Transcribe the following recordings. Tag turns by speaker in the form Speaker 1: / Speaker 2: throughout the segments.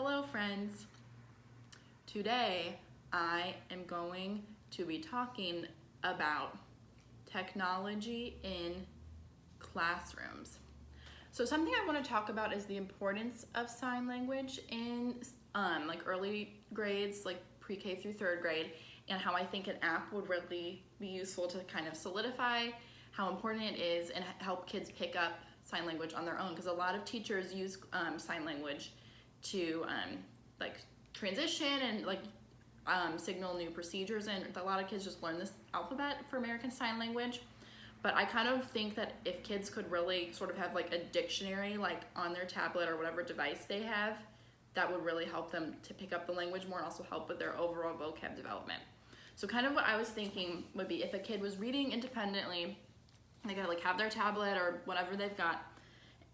Speaker 1: Hello friends! Today I am going to be talking about technology in classrooms. So something I want to talk about is the importance of sign language in like early grades, like pre-K through third grade, and how I think an app would really be useful to kind of solidify how important it is and help kids pick up sign language on their own, because a lot of teachers use sign language to like transition and like signal new procedures, and a lot of kids just learn this alphabet for American Sign Language. But I kind of think that if kids could really sort of have like a dictionary like on their tablet or whatever device they have, that would really help them to pick up the language more and also help with their overall vocab development. So kind of what I was thinking would be, if a kid was reading independently, they gotta like have their tablet or whatever they've got,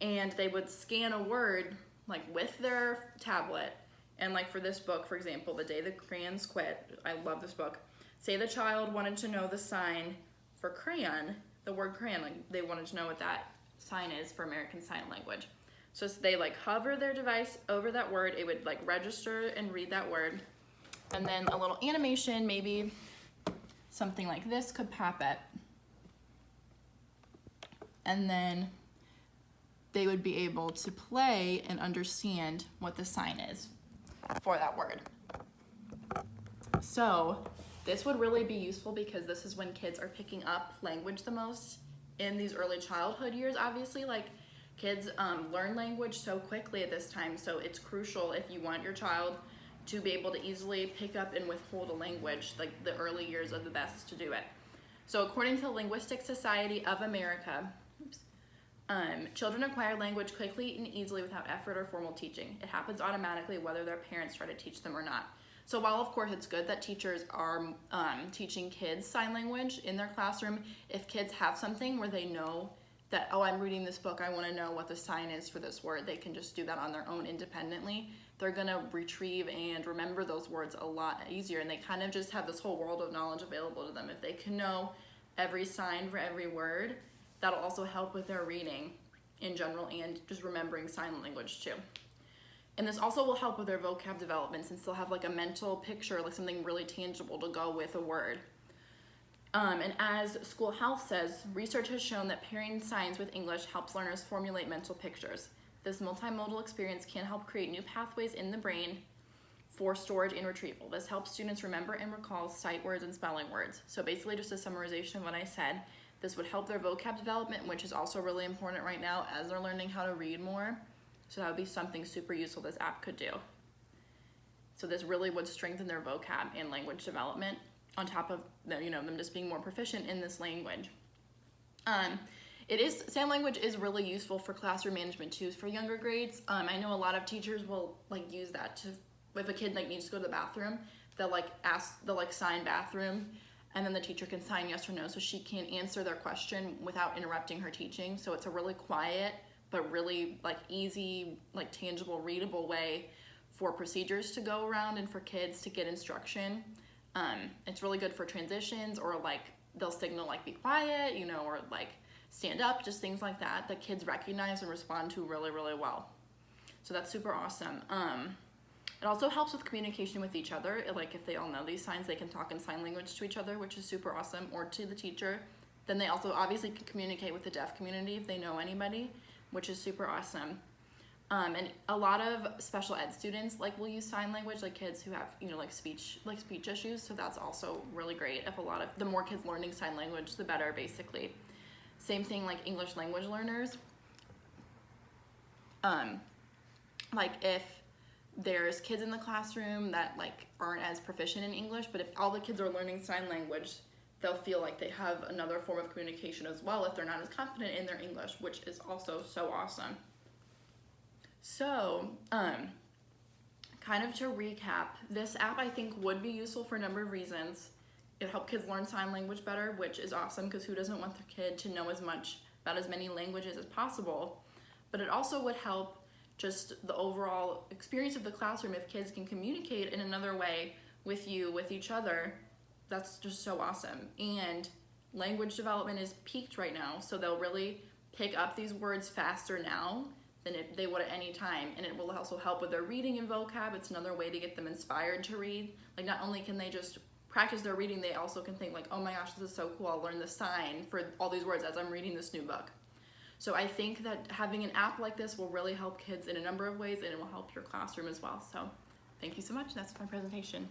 Speaker 1: and they would scan a word like with their tablet, and like for this book, for example, The Day the Crayons Quit, I love this book. Say the child wanted to know the sign for crayon, the word crayon, like they wanted to know what that sign is for American Sign Language. So they like hover their device over that word, it would like register and read that word, and then a little animation, maybe something like this could pop up, and then they would be able to play and understand what the sign is for that word. So this would really be useful because this is when kids are picking up language the most in these early childhood years. Obviously, like kids learn language so quickly at this time, so it's crucial if you want your child to be able to easily pick up and withhold a language, like the early years are the best to do it. So according to the Linguistic Society of America, children acquire language quickly and easily without effort or formal teaching. It happens automatically whether their parents try to teach them or not. So while of course it's good that teachers are teaching kids sign language in their classroom, if kids have something where they know that, oh, I'm reading this book, I want to know what the sign is for this word, they can just do that on their own independently. They're gonna retrieve and remember those words a lot easier, and they kind of just have this whole world of knowledge available to them. If they can know every sign for every word, that'll also help with their reading in general and just remembering sign language too. And this also will help with their vocab development, since they'll have like a mental picture, like something really tangible to go with a word. And as School Health says, research has shown that pairing signs with English helps learners formulate mental pictures. This multimodal experience can help create new pathways in the brain for storage and retrieval. This helps students remember and recall sight words and spelling words. So basically just a summarization of what I said. This would help their vocab development, which is also really important right now as they're learning how to read more. So that would be something super useful this app could do. So this really would strengthen their vocab and language development on top of them just being more proficient in this language. Sign language is really useful for classroom management too, for younger grades. I know a lot of teachers will like use that to, if a kid like needs to go to the bathroom, they'll like sign bathroom, and then the teacher can sign yes or no, so she can answer their question without interrupting her teaching. So it's a really quiet but really like easy, like tangible, readable way for procedures to go around and for kids to get instruction. It's really good for transitions, or like they'll signal like be quiet, or like stand up, just things like that that kids recognize and respond to really, really well. So that's super awesome. It also helps with communication with each other. Like if they all know these signs, they can talk in sign language to each other, which is super awesome, or to the teacher. Then they also obviously can communicate with the deaf community if they know anybody, which is super awesome. And a lot of special ed students will use sign language, like kids who have speech issues. So that's also really great. If the more kids learning sign language, the better, basically. Same thing like English language learners. Like if there's kids in the classroom that aren't as proficient in English, but if all the kids are learning sign language, they'll feel like they have another form of communication as well if they're not as confident in their English, which is also so awesome. So, kind of to recap, this app I think would be useful for a number of reasons. It would help kids learn sign language better, which is awesome because who doesn't want their kid to know as much about as many languages as possible? But it also would help just the overall experience of the classroom if kids can communicate in another way with each other. That's just so awesome. And language development is peaked right now, so they'll really pick up these words faster now than if they would at any time. And it will also help with their reading and vocab. It's another way to get them inspired to read. Like, not only can they just practice their reading, they also can think like, oh my gosh, this is so cool, I'll learn the sign for all these words as I'm reading this new book. So I think that having an app like this will really help kids in a number of ways, and it will help your classroom as well. So thank you so much. That's my presentation.